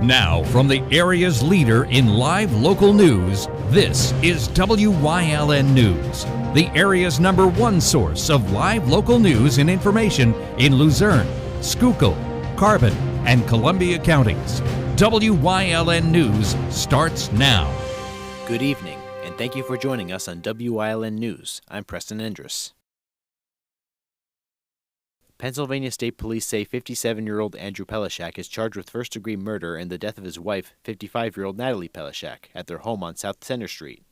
Now, from the area's leader in live local news, this is WYLN News, the area's #1 source of live local news and information in Luzerne, Schuylkill, Carbon, and Columbia counties. WYLN News starts now. Good evening, and thank you for joining us on WYLN News. I'm Preston Endress. Pennsylvania State Police say 57-year-old Andrew Pelishak is charged with first-degree murder in the death of his wife, 55-year-old Natalie Pelishak, at their home on South Center Street.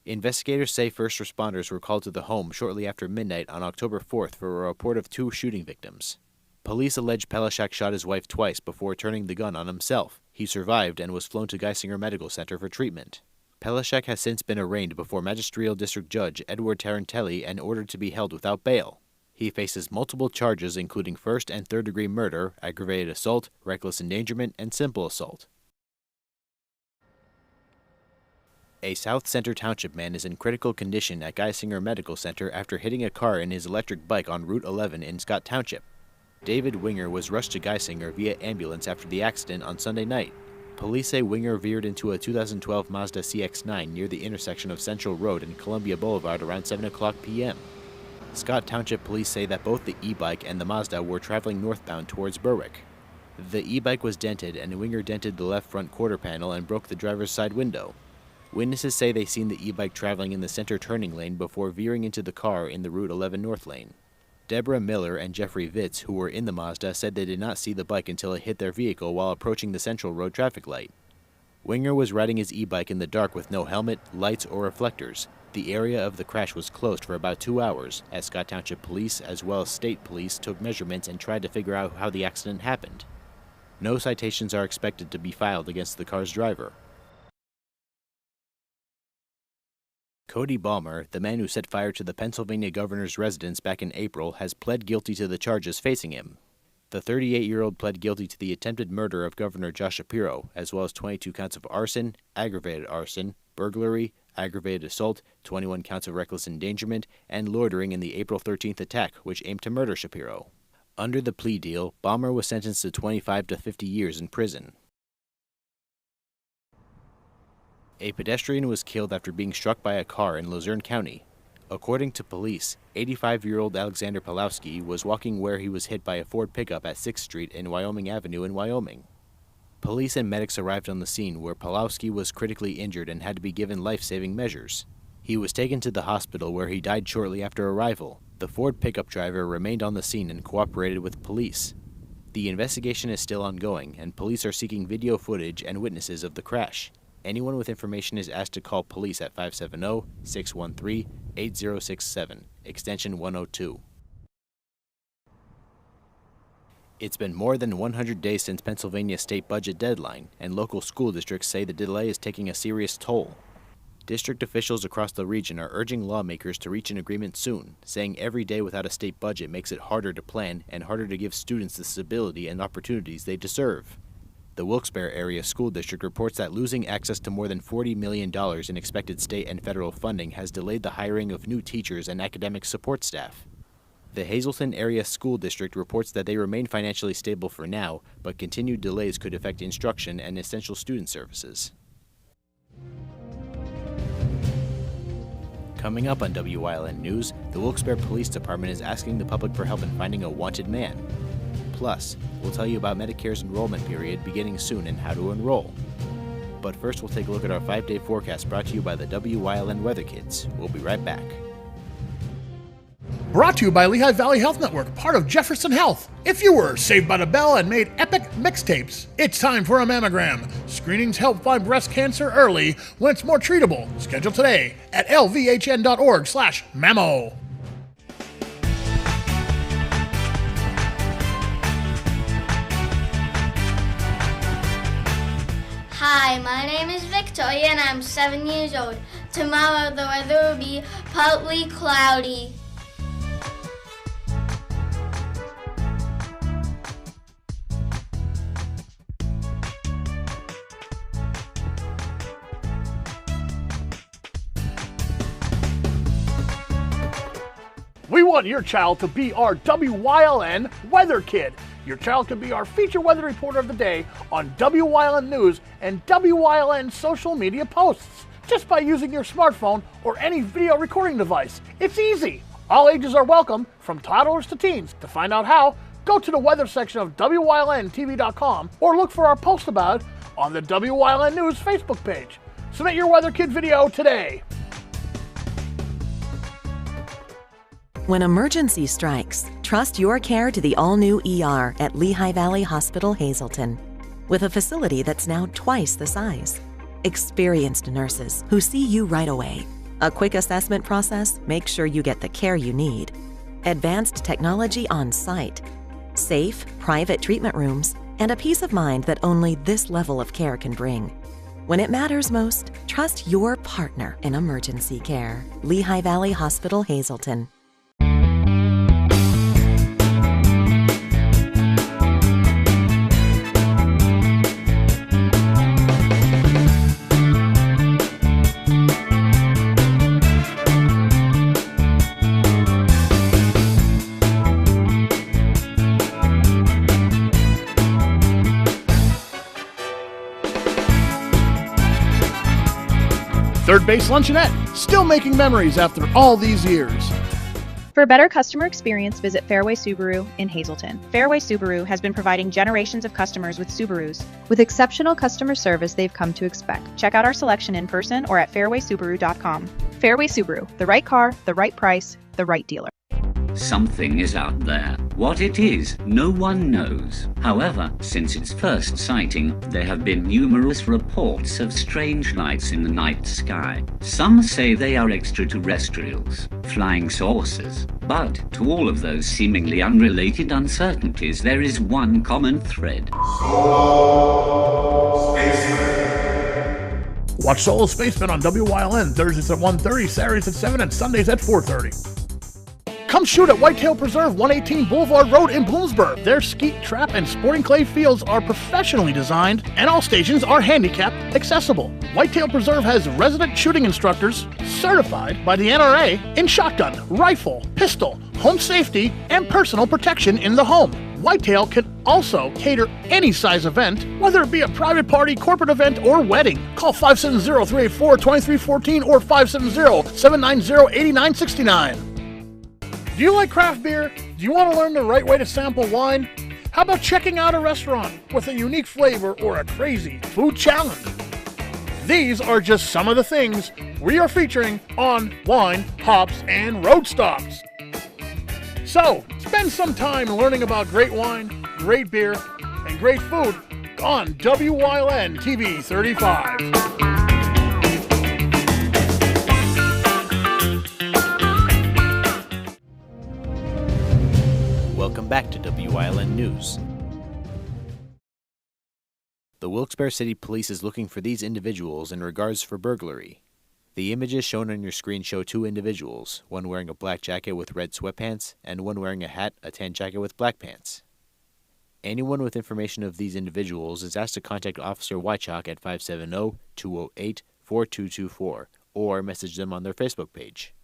Investigators say first responders were called to the home shortly after midnight on October 4th for a report of 2 shooting victims. Police allege Pelishak shot his wife twice before turning the gun on himself. He survived and was flown to Geisinger Medical Center for treatment. Pelishak has since been arraigned before Magisterial District Judge Edward Tarantelli and ordered to be held without bail. He faces multiple charges including first- and third-degree murder, aggravated assault, reckless endangerment, and simple assault. A South Center Township man is in critical condition at Geisinger Medical Center after hitting a car in his electric bike on Route 11 in Scott Township. David Winger was rushed to Geisinger via ambulance after the accident on Sunday night. Police say Winger veered into a 2012 Mazda CX-9 near the intersection of Central Road and Columbia Boulevard around 7 o'clock p.m. Scott Township police say that both the e-bike and the Mazda were traveling northbound towards Berwick. The e-bike was dented and Winger dented the left front quarter panel and broke the driver's side window. Witnesses say they seen the e-bike traveling in the center turning lane before veering into the car in the Route 11 North lane. Deborah Miller and Jeffrey Vitz, who were in the Mazda, said they did not see the bike until it hit their vehicle while approaching the Central Road traffic light. Winger was riding his e-bike in the dark with no helmet, lights, or reflectors. The area of the crash was closed for about 2 hours, as Scott Township Police as well as state police took measurements and tried to figure out how the accident happened. No citations are expected to be filed against the car's driver. Cody Balmer, the man who set fire to the Pennsylvania governor's residence back in April, has pled guilty to the charges facing him. The 38-year-old pled guilty to the attempted murder of Governor Josh Shapiro, as well as 22 counts of arson, aggravated arson, burglary, aggravated assault, 21 counts of reckless endangerment, and loitering in the April 13th attack, which aimed to murder Shapiro. Under the plea deal, Balmer was sentenced to 25 to 50 years in prison. A pedestrian was killed after being struck by a car in Luzerne County. According to police, 85-year-old Alexander Pawlowski was walking where he was hit by a Ford pickup at 6th Street and Wyoming Avenue in Wyoming. Police and medics arrived on the scene where Pawlowski was critically injured and had to be given life-saving measures. He was taken to the hospital where he died shortly after arrival. The Ford pickup driver remained on the scene and cooperated with police. The investigation is still ongoing, and police are seeking video footage and witnesses of the crash. Anyone with information is asked to call police at 570-613-8067, extension 102. It's been more than 100 days since Pennsylvania's state budget deadline, and local school districts say the delay is taking a serious toll. District officials across the region are urging lawmakers to reach an agreement soon, saying every day without a state budget makes it harder to plan and harder to give students the stability and opportunities they deserve. The Wilkes-Barre Area School District reports that losing access to more than $40 million in expected state and federal funding has delayed the hiring of new teachers and academic support staff. The Hazleton Area School District reports that they remain financially stable for now, but continued delays could affect instruction and essential student services. Coming up on WYLN News, the Wilkes-Barre Police Department is asking the public for help in finding a wanted man. Plus, we'll tell you about Medicare's enrollment period beginning soon and how to enroll. But first, we'll take a look at our 5-day forecast brought to you by the WYLN Weather Kids. We'll be right back. Brought to you by Lehigh Valley Health Network, part of Jefferson Health. If you were Saved by the Bell and made epic mixtapes, it's time for a mammogram. Screenings help find breast cancer early when it's more treatable. Schedule today at lvhn.org/mammo. Hi, my name is Victoria and I'm 7 years old. Tomorrow the weather will be partly cloudy. We want your child to be our WYLN Weather Kid. Your child can be our feature weather reporter of the day on Wyln News and Wyln social media posts, just by using your smartphone or any video recording device. It's easy. All ages are welcome, from toddlers to teens. To find out how, go to the weather section of WYLNTV.com or look for our post about it on the Wyln News Facebook page. Submit your Weather Kid video today. When emergency strikes, trust your care to the all-new ER at Lehigh Valley Hospital, Hazleton. With a facility that's now twice the size. Experienced nurses who see you right away. A quick assessment process makes sure you get the care you need. Advanced technology on site. Safe, private treatment rooms, and a peace of mind that only this level of care can bring. When it matters most, trust your partner in emergency care. Lehigh Valley Hospital, Hazleton. Third Base Luncheonette, still making memories after all these years. For a better customer experience, visit Fairway Subaru in Hazleton. Fairway Subaru has been providing generations of customers with Subarus. With exceptional customer service they've come to expect. Check out our selection in person or at fairwaysubaru.com. Fairway Subaru, the right car, the right price, the right dealer. Something is out there. What it is, no one knows. However, since its first sighting, there have been numerous reports of strange lights in the night sky. Some say they are extraterrestrials, flying saucers. But to all of those seemingly unrelated uncertainties, there is one common thread. Solo Spaceman. Watch Solo Spaceman on WYLN Thursdays at 1:30, Saturdays at 7, and Sundays at 4:30. Come shoot at Whitetail Preserve, 118 Boulevard Road in Bloomsburg. Their skeet, trap, and sporting clay fields are professionally designed, and all stations are handicap accessible. Whitetail Preserve has resident shooting instructors certified by the NRA in shotgun, rifle, pistol, home safety, and personal protection in the home. Whitetail can also cater any size event, whether it be a private party, corporate event, or wedding. Call 570-384-2314 or 570-790-8969. Do you like craft beer? Do you want to learn the right way to sample wine? How about checking out a restaurant with a unique flavor or a crazy food challenge? These are just some of the things we are featuring on Wine, Hops, and Road Stops. So, spend some time learning about great wine, great beer, and great food on WYLN TV 35. Welcome back to WYLN News. The Wilkes-Barre City Police is looking for these individuals in regards for burglary. The images shown on your screen show two individuals, one wearing a black jacket with red sweatpants, and one wearing a hat, a tan jacket with black pants. Anyone with information of these individuals is asked to contact Officer Wychok at 570-208-4224 or message them on their Facebook page.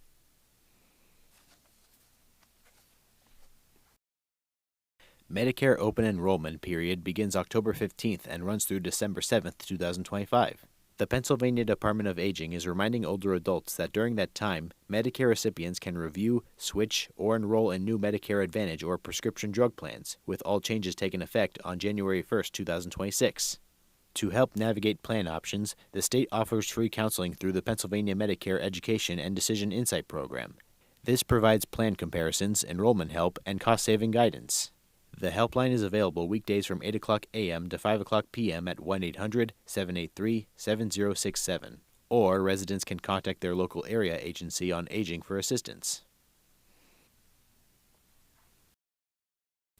Medicare open enrollment period begins October 15th and runs through December 7th, 2025. The Pennsylvania Department of Aging is reminding older adults that during that time, Medicare recipients can review, switch, or enroll in new Medicare Advantage or prescription drug plans, with all changes taking effect on January 1st, 2026. To help navigate plan options, the state offers free counseling through the Pennsylvania Medicare Education and Decision Insight Program. This provides plan comparisons, enrollment help, and cost-saving guidance. The helpline is available weekdays from 8 o'clock a.m. to 5 o'clock p.m. at 1-800-783-7067, or residents can contact their local area agency on aging for assistance.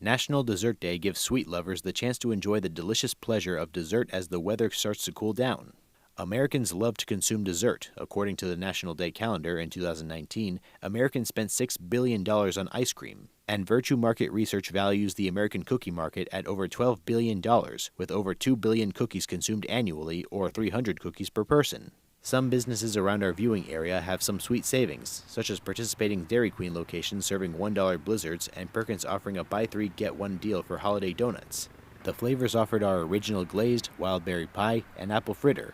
National Dessert Day gives sweet lovers the chance to enjoy the delicious pleasure of dessert as the weather starts to cool down. Americans love to consume dessert. According to the National Day calendar in 2019, Americans spent $6 billion on ice cream. And Virtue Market Research values the American cookie market at over $12 billion, with over 2 billion cookies consumed annually, or 300 cookies per person. Some businesses around our viewing area have some sweet savings, such as participating Dairy Queen locations serving $1 blizzards and Perkins offering a buy 3 get 1 deal for holiday donuts. The flavors offered are original glazed, wild berry pie, and apple fritter.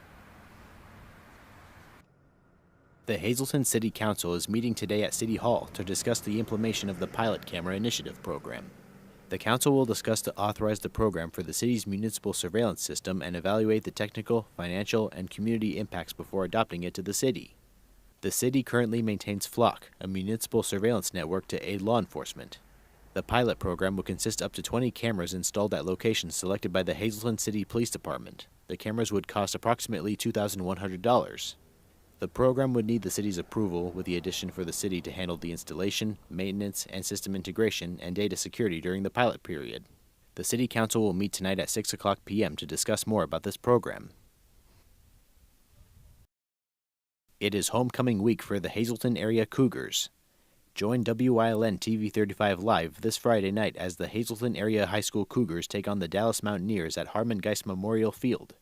The Hazleton City Council is meeting today at City Hall to discuss the implementation of the Pilot Camera Initiative program. The council will discuss to authorize the program for the city's municipal surveillance system and evaluate the technical, financial, and community impacts before adopting it to the city. The city currently maintains Flock, a municipal surveillance network to aid law enforcement. The pilot program will consist up to 20 cameras installed at locations selected by the Hazleton City Police Department. The cameras would cost approximately $2,100. The program would need the city's approval, with the addition for the city to handle the installation, maintenance, and system integration and data security during the pilot period. The City Council will meet tonight at 6 o'clock p.m. to discuss more about this program. It is homecoming week for the Hazleton area Cougars. Join WYLN TV 35 Live this Friday night as the Hazleton area high school Cougars take on the Dallas Mountaineers at Harmon Geist Memorial Field.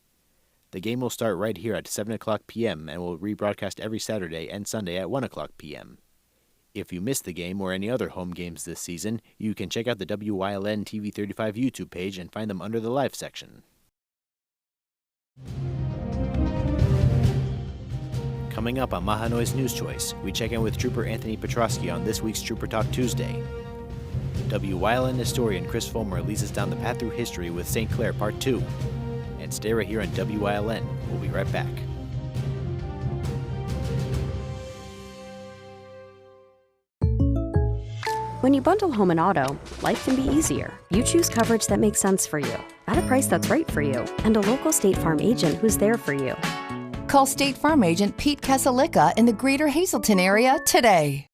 The game will start right here at 7 o'clock p.m. and will rebroadcast every Saturday and Sunday at 1 o'clock p.m. If you missed the game or any other home games this season, you can check out the WYLN TV 35 YouTube page and find them under the Live section. Coming up on Mahanoi's News Choice, we check in with Trooper Anthony Petrosky on this week's Trooper Talk Tuesday. WYLN historian Chris Fulmer leads us down the path through history with St. Clair Part 2. And stay right here on WYLN. We'll be right back. When you bundle home and auto, life can be easier. You choose coverage that makes sense for you, at a price that's right for you, and a local State Farm agent who's there for you. Call State Farm agent Pete Kasalika in the greater Hazleton area today.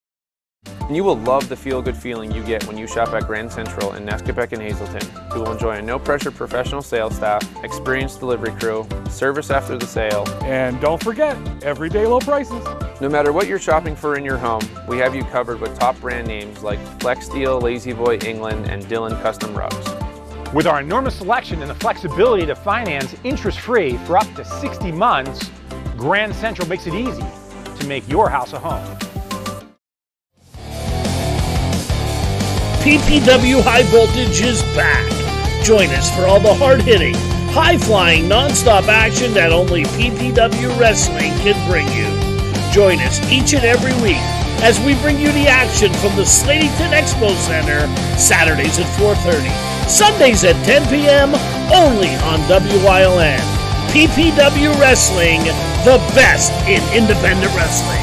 You will love the feel-good feeling you get when you shop at Grand Central in Nescopeck and Hazleton. You will enjoy a no-pressure professional sales staff, experienced delivery crew, service after the sale, and don't forget, everyday low prices. No matter what you're shopping for in your home, we have you covered with top brand names like Flex Steel, Lazy Boy, England, and Dillon Custom Rugs. With our enormous selection and the flexibility to finance interest-free for up to 60 months, Grand Central makes it easy to make your house a home. PPW High Voltage is back. Join us for all the hard-hitting, high-flying, non-stop action that only PPW Wrestling can bring you. Join us each and every week as we bring you the action from the Slatington Expo Center, Saturdays at 4:30, Sundays at 10 p.m., only on WYLN. PPW Wrestling, the best in independent wrestling.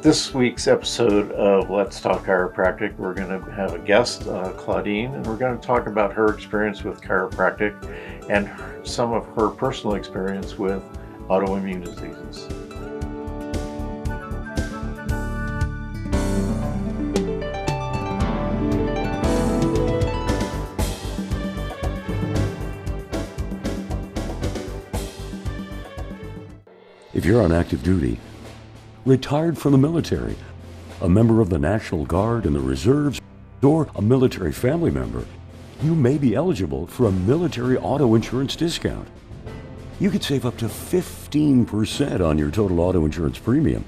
This week's episode of Let's Talk Chiropractic, we're going to have a guest, Claudine, and we're going to talk about her experience with chiropractic and some of her personal experience with autoimmune diseases. If you're on active duty, retired from the military, a member of the National Guard and the Reserves, or a military family member, you may be eligible for a military auto insurance discount. You could save up to 15% on your total auto insurance premium.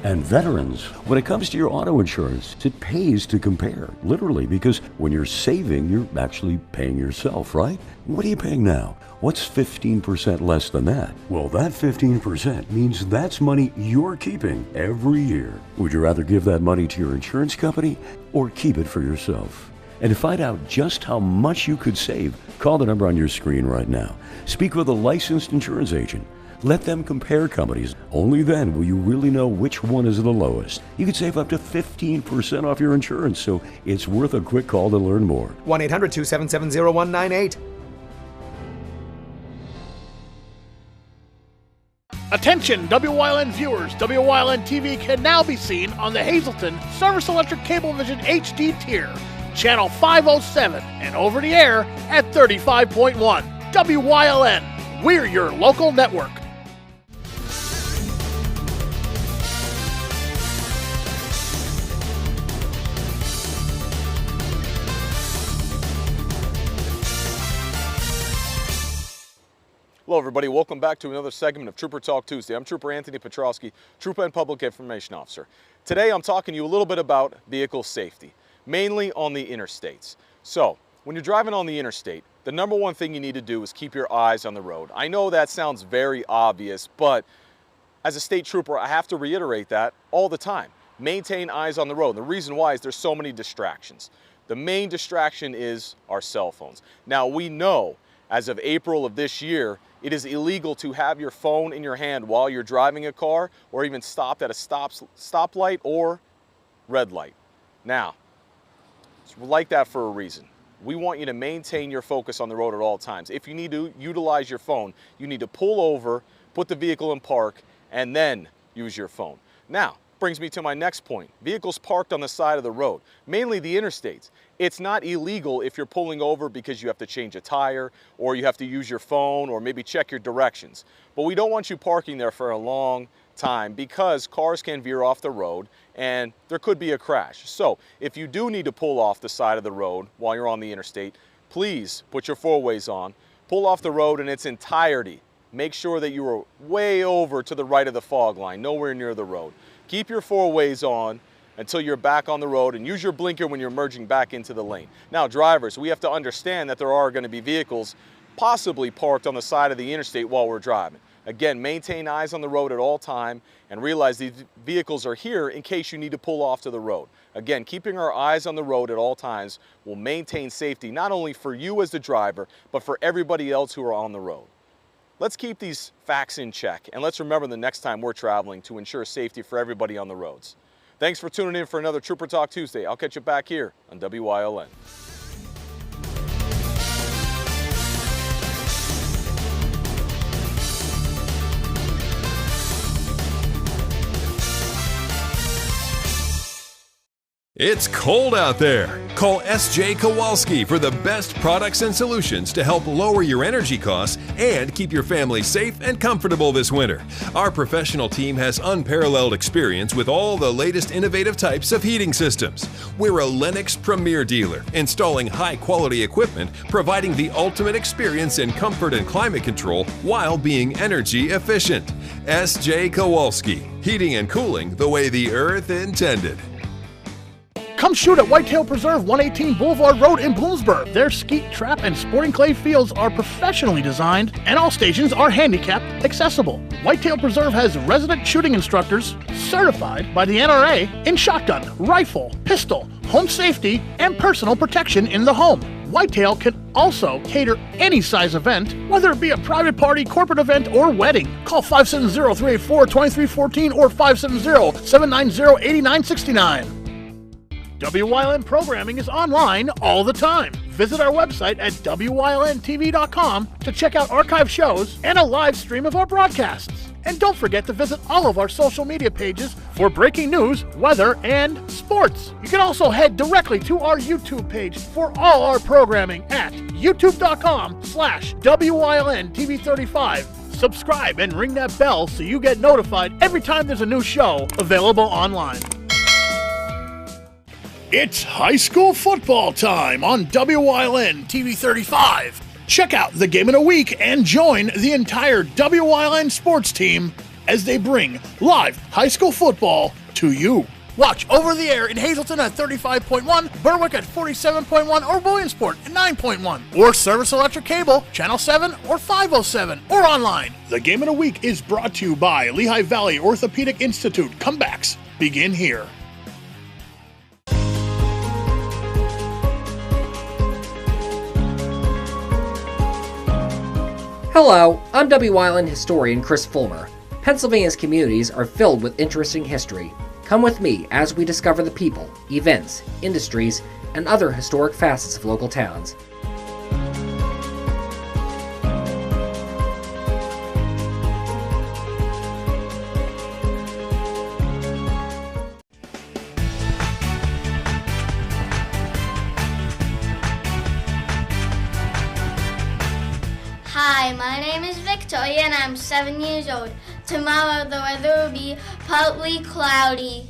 And veterans, when it comes to your auto insurance, it pays to compare, literally, because when you're saving, you're actually paying yourself, right? What are you paying now? What's 15% less than that? Well, that 15% means that's money you're keeping every year. Would you rather give that money to your insurance company or keep it for yourself? And to find out just how much you could save, call the number on your screen right now. Speak with a licensed insurance agent. Let them compare companies. Only then will you really know which one is the lowest. You could save up to 15% off your insurance, so it's worth a quick call to learn more. 1-800-277-0198. Attention, WYLN viewers. WYLN TV can now be seen on the Hazleton Service Electric Cablevision HD tier, channel 507, and over the air at 35.1. WYLN, we're your local network. Hello everybody, welcome back to another segment of Trooper Talk Tuesday. I'm Trooper Anthony Petrowski, Trooper and Public Information Officer. Today I'm talking to you a little bit about vehicle safety, mainly on the interstates. So, when you're driving on the interstate, the number one thing you need to do is keep your eyes on the road. I know that sounds very obvious, but as a state trooper, I have to reiterate that all the time. Maintain eyes on the road. The reason why is there's so many distractions. The main distraction is our cell phones. Now we know, as of April of this year, it is illegal to have your phone in your hand while you're driving a car or even stopped at a stoplight or red light. Now, it's like that for a reason. We want you to maintain your focus on the road at all times. If you need to utilize your phone, you need to pull over, put the vehicle in park, and then use your phone. Now, brings me to my next point. Vehicles parked on the side of the road, mainly the interstates. It's not illegal if you're pulling over because you have to change a tire or you have to use your phone or maybe check your directions. But we don't want you parking there for a long time because cars can veer off the road and there could be a crash. So if you do need to pull off the side of the road while you're on the interstate, please put your four-ways on, pull off the road in its entirety. Make sure that you are way over to the right of the fog line, nowhere near the road. Keep your four-ways on until you're back on the road and use your blinker when you're merging back into the lane. Now drivers, we have to understand that there are going to be vehicles possibly parked on the side of the interstate while we're driving. Again, maintain eyes on the road at all time and realize these vehicles are here in case you need to pull off to the road. Again, keeping our eyes on the road at all times will maintain safety not only for you as the driver, but for everybody else who are on the road. Let's keep these facts in check and let's remember the next time we're traveling to ensure safety for everybody on the roads. Thanks for tuning in for another Trooper Talk Tuesday. I'll catch you back here on Wyln. It's cold out there. Call S.J. Kowalski for the best products and solutions to help lower your energy costs and keep your family safe and comfortable this winter. Our professional team has unparalleled experience with all the latest innovative types of heating systems. We're a Lennox premier dealer, installing high-quality equipment, providing the ultimate experience in comfort and climate control while being energy efficient. S.J. Kowalski, heating and cooling the way the earth intended. Come shoot at Whitetail Preserve 118 Boulevard Road in Bloomsburg. Their skeet, trap, and sporting clay fields are professionally designed, and all stations are handicapped accessible. Whitetail Preserve has resident shooting instructors certified by the NRA in shotgun, rifle, pistol, home safety, and personal protection in the home. Whitetail can also cater any size event, whether it be a private party, corporate event, or wedding. Call 570-384-2314 or 570-790-8969. WYLN programming is online all the time. Visit our website at WYLNTV.com to check out archive shows and a live stream of our broadcasts. And don't forget to visit all of our social media pages for breaking news, weather, and sports. You can also head directly to our YouTube page for all our programming at youtube.com/WYLNTV35. Subscribe and ring that bell so you get notified every time there's a new show available online. It's high school football time on WYLN TV 35. Check out the game of the week and join the entire WYLN sports team as they bring live high school football to you. Watch over the air in Hazleton at 35.1, Berwick at 47.1, or Williamsport at 9.1, or Service Electric Cable, Channel 7 or 507, or online. The game of the week is brought to you by Lehigh Valley Orthopedic Institute. Comebacks begin here. Hello, I'm WYLN historian Chris Fulmer. Pennsylvania's communities are filled with interesting history. Come with me as we discover the people, events, industries, and other historic facets of local towns. Hi, my name is Victoria and I'm 7 years old. Tomorrow the weather will be partly cloudy.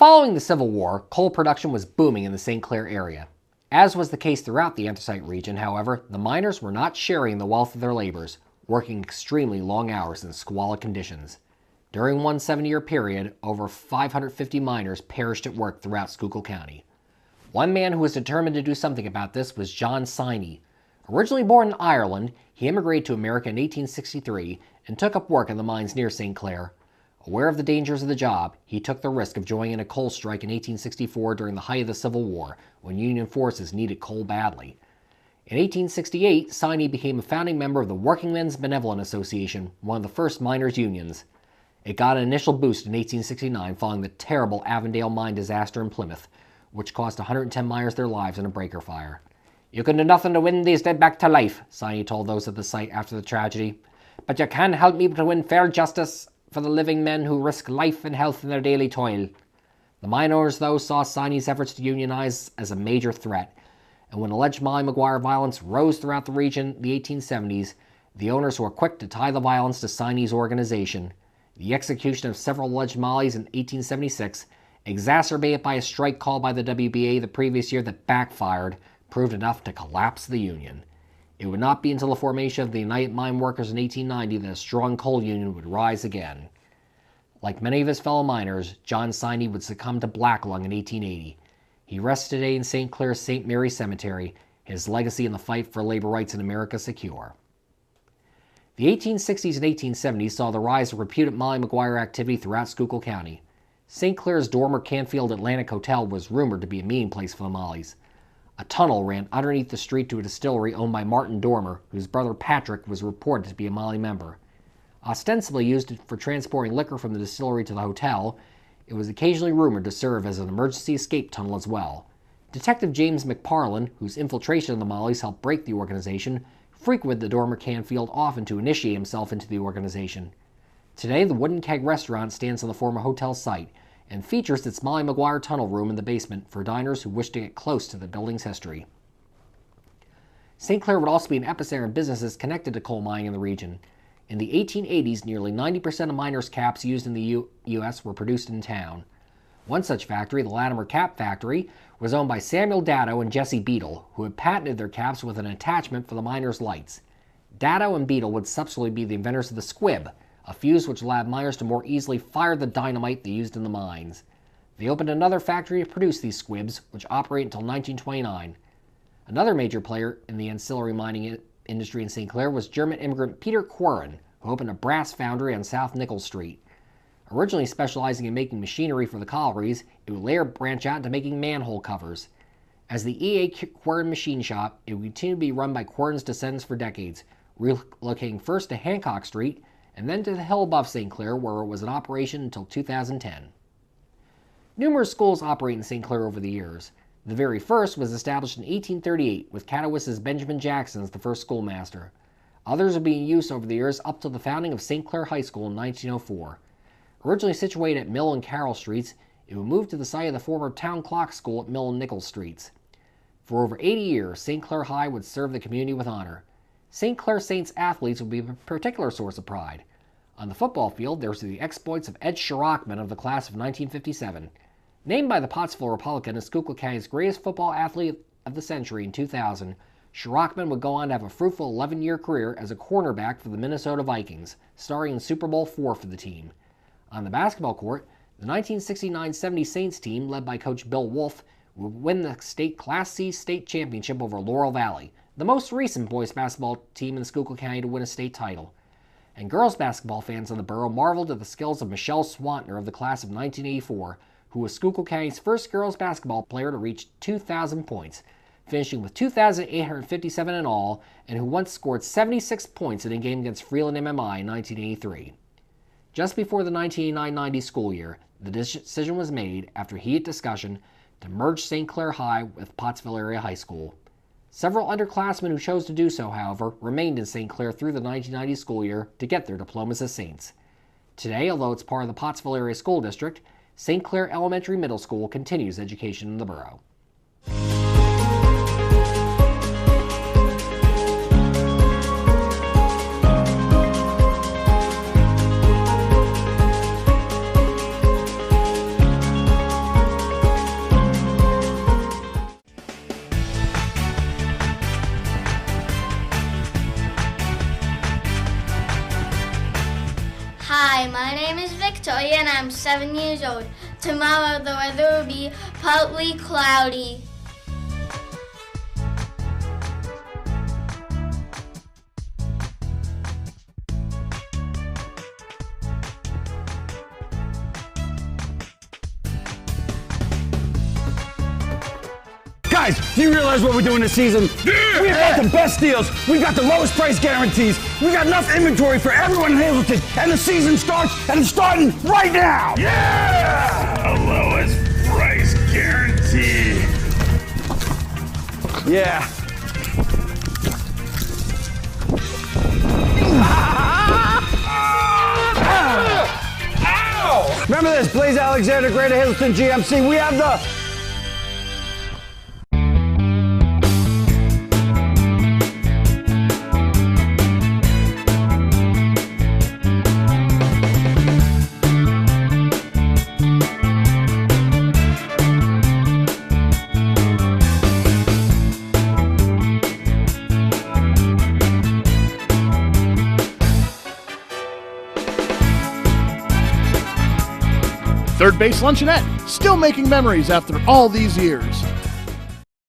Following the Civil War, coal production was booming in the St. Clair area. As was the case throughout the anthracite region, however, the miners were not sharing the wealth of their labors, working extremely long hours in squalid conditions. During one 7-year period, over 550 miners perished at work throughout Schuylkill County. One man who was determined to do something about this was John Siney. Originally born in Ireland, he immigrated to America in 1863 and took up work in the mines near St. Clair. Aware of the dangers of the job, he took the risk of joining in a coal strike in 1864 during the height of the Civil War, when Union forces needed coal badly. In 1868, Siney became a founding member of the Workingmen's Benevolent Association, one of the first miners' unions. It got an initial boost in 1869 following the terrible Avondale mine disaster in Plymouth, which cost 110 miners their lives in a breaker fire. "You can do nothing to win these dead back to life," Siney told those at the site after the tragedy. "But you can help me to win fair justice for the living men who risk life and health in their daily toil." The mine owners, though, saw Siney's efforts to unionize as a major threat, and when alleged Molly Maguire violence rose throughout the region in the 1870s, the owners were quick to tie the violence to Siney's organization. The execution of several alleged Mollies in 1876, exacerbated by a strike called by the WBA the previous year that backfired, proved enough to collapse the union. It would not be until the formation of the United Mine Workers in 1890 that a strong coal union would rise again. Like many of his fellow miners, John Siney would succumb to black lung in 1880. He rests today in St. Clair's St. Mary Cemetery, his legacy in the fight for labor rights in America secure. The 1860s and 1870s saw the rise of reputed Molly Maguire activity throughout Schuylkill County. St. Clair's Dormer Canfield Atlantic Hotel was rumored to be a meeting place for the Mollies. A tunnel ran underneath the street to a distillery owned by Martin Dormer, whose brother Patrick was reported to be a Molly member. Ostensibly used for transporting liquor from the distillery to the hotel, it was occasionally rumored to serve as an emergency escape tunnel as well. Detective James McParlin, whose infiltration of the Mollies helped break the organization, frequented the Dormer Canfield often to initiate himself into the organization. Today, the Wooden Keg restaurant stands on the former hotel site and features its Molly Maguire tunnel room in the basement for diners who wish to get close to the building's history. St. Clair would also be an epicenter of businesses connected to coal mining in the region. In the 1880s, nearly 90% of miners' caps used in the U.S. were produced in town. One such factory, the Latimer Cap Factory, was owned by Samuel Datto and Jesse Beadle, who had patented their caps with an attachment for the miners' lights. Datto and Beadle would subsequently be the inventors of the squib, a fuse which allowed miners to more easily fire the dynamite they used in the mines. They opened another factory to produce these squibs, which operated until 1929. Another major player in the ancillary mining industry in St. Clair was German immigrant Peter Queren, who opened a brass foundry on South Nickel Street. Originally specializing in making machinery for the collieries, it would later branch out into making manhole covers. As the E.A. Queren Machine Shop, it would continue to be run by Queren's descendants for decades, relocating first to Hancock Street and then to the hill above St. Clair, where it was in operation until 2010. Numerous schools operate in St. Clair over the years. The very first was established in 1838 with Catawiss's Benjamin Jackson as the first schoolmaster. Others would be in use over the years up to the founding of St. Clair High School in 1904. Originally situated at Mill and Carroll Streets, it would move to the site of the former Town Clock School at Mill and Nichols Streets. For over 80 years, St. Clair High would serve the community with honor. St. Clair Saints athletes would be a particular source of pride. On the football field, there was the exploits of Ed Shirachman of the class of 1957. Named by the Pottsville Republican as Schuylkill County's greatest football athlete of the century in 2000, Shirachman would go on to have a fruitful 11-year career as a cornerback for the Minnesota Vikings, starring in Super Bowl IV for the team. On the basketball court, the 1969-70 Saints team, led by Coach Bill Wolf, would win the state Class C state championship over Laurel Valley, the most recent boys basketball team in Schuylkill County to win a state title. And girls basketball fans in the borough marveled at the skills of Michelle Swantner of the class of 1984, who was Schuylkill County's first girls basketball player to reach 2,000 points, finishing with 2,857 in all, and who once scored 76 points in a game against Freeland MMI in 1983. Just before the 1989-90 school year, the decision was made, after heated discussion, to merge St. Clair High with Pottsville Area High School. Several underclassmen who chose to do so, however, remained in St. Clair through the 1990 school year to get their diplomas as Saints. Today, although it's part of the Pottsville Area School District, St. Clair Elementary Middle School continues education in the borough. Victoria and I'm 7 years old. Tomorrow the weather will be partly cloudy. Guys, do you realize what we're doing this season? Yeah. We've got the best deals. We've got the lowest price guarantees. We've got enough inventory for everyone in Hazleton. And the season starts, and it's starting right now. Yeah! The lowest price guarantee. Yeah. Ow! Remember this, Blaze Alexander, Greater Hazleton GMC. We have the Third Base Luncheonette, still making memories after all these years.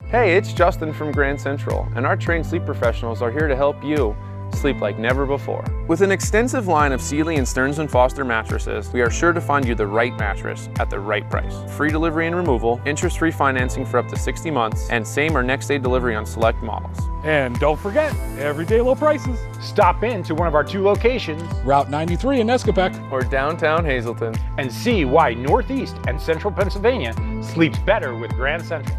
Hey, it's Justin from Grand Central, and our trained sleep professionals are here to help you sleep like never before. With an extensive line of Sealy and Stearns & Foster mattresses, we are sure to find you the right mattress at the right price. Free delivery and removal, interest-free financing for up to 60 months, and same or next day delivery on select models. And don't forget, everyday low prices. Stop in to one of our 2 locations, Route 93 in Nescopec, or downtown Hazleton, and see why Northeast and Central Pennsylvania sleeps better with Grand Central.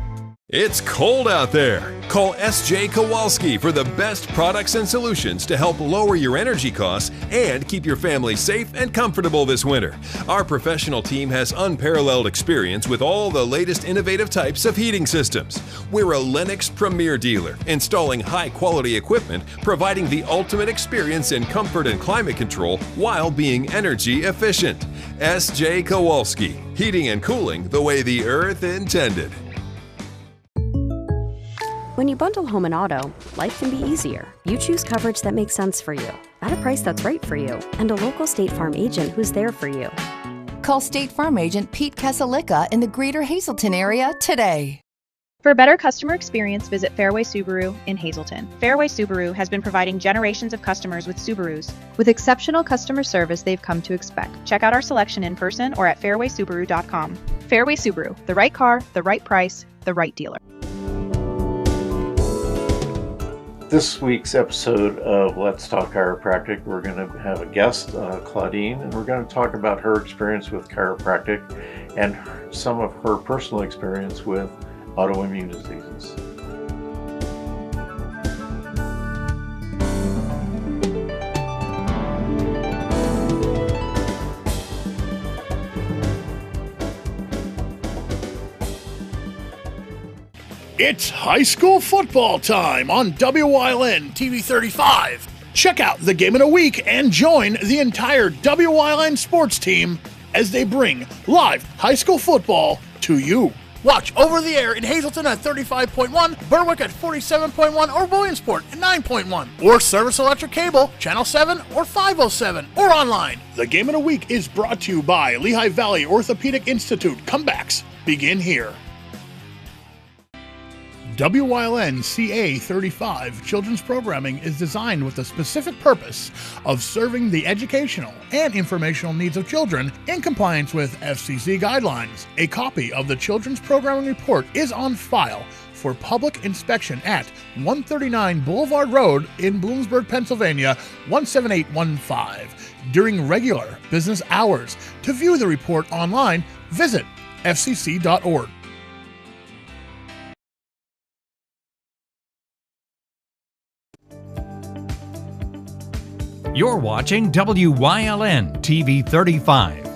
It's cold out there. Call S.J. Kowalski for the best products and solutions to help lower your energy costs and keep your family safe and comfortable this winter. Our professional team has unparalleled experience with all the latest innovative types of heating systems. We're a Lennox Premier dealer, installing high-quality equipment, providing the ultimate experience in comfort and climate control while being energy efficient. S.J. Kowalski, heating and cooling the way the earth intended. When you bundle home and auto, life can be easier. You choose coverage that makes sense for you, at a price that's right for you, and a local State Farm agent who's there for you. Call State Farm agent Pete Casalicka in the Greater Hazleton area today. For a better customer experience, visit Fairway Subaru in Hazleton. Fairway Subaru has been providing generations of customers with Subarus. With exceptional customer service they've come to expect. Check out our selection in person or at fairwaysubaru.com. Fairway Subaru, the right car, the right price, the right dealer. This week's episode of Let's Talk Chiropractic, we're going to have a guest, Claudine, and we're going to talk about her experience with chiropractic and some of her personal experience with autoimmune diseases. It's high school football time on Wyln TV 35. Check out the game of the week and join the entire Wyln sports team as they bring live high school football to you. Watch over the air in Hazleton at 35.1, Berwick at 47.1, or Williamsport at 9.1, or Service Electric Cable, Channel 7 or 507, or online. The game of the week is brought to you by Lehigh Valley Orthopedic Institute. Comebacks begin here. Wyln CA 35 children's programming is designed with the specific purpose of serving the educational and informational needs of children in compliance with FCC guidelines. A copy of the Children's Programming Report is on file for public inspection at 139 Boulevard Road in Bloomsburg, Pennsylvania 17815 during regular business hours. To view the report online, visit fcc.org. You're watching WYLN TV 35.